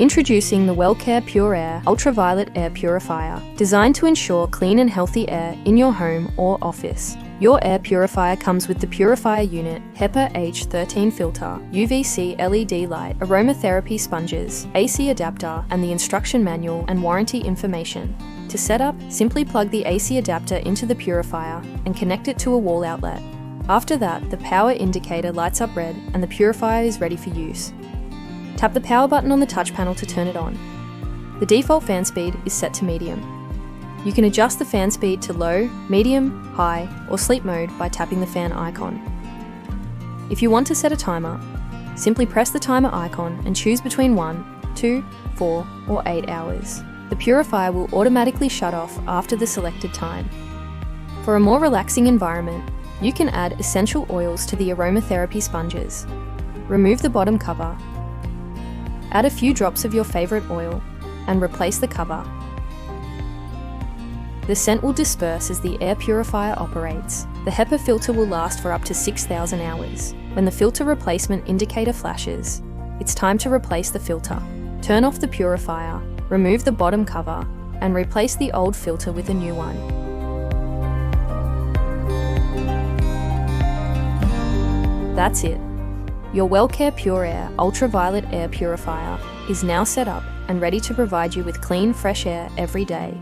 Introducing the Welcare PureAir Ultraviolet Air Purifier, designed to ensure clean and healthy air in your home or office. Your air purifier comes with the Purifier unit, HEPA H13 filter, UVC LED light, aromatherapy sponges, AC adapter, and the instruction manual and warranty information. To set up, simply plug the AC adapter into the purifier and connect it to a wall outlet. After that, the power indicator lights up red and the purifier is ready for use. Tap the power button on the touch panel to turn it on. The default fan speed is set to medium. You can adjust the fan speed to low, medium, high, or sleep mode by tapping the fan icon. If you want to set a timer, simply press the timer icon and choose between 1, 2, 4, or 8 hours. The purifier will automatically shut off after the selected time. For a more relaxing environment, you can add essential oils to the aromatherapy sponges. Remove the bottom cover, add a few drops of your favourite oil, and replace the cover. The scent will disperse as the air purifier operates. The HEPA filter will last for up to 6,000 hours. When the filter replacement indicator flashes, it's time to replace the filter. Turn off the purifier, remove the bottom cover, and replace the old filter with a new one. That's it. Your Welcare PureAir Ultraviolet Air Purifier is now set up and ready to provide you with clean, fresh air every day.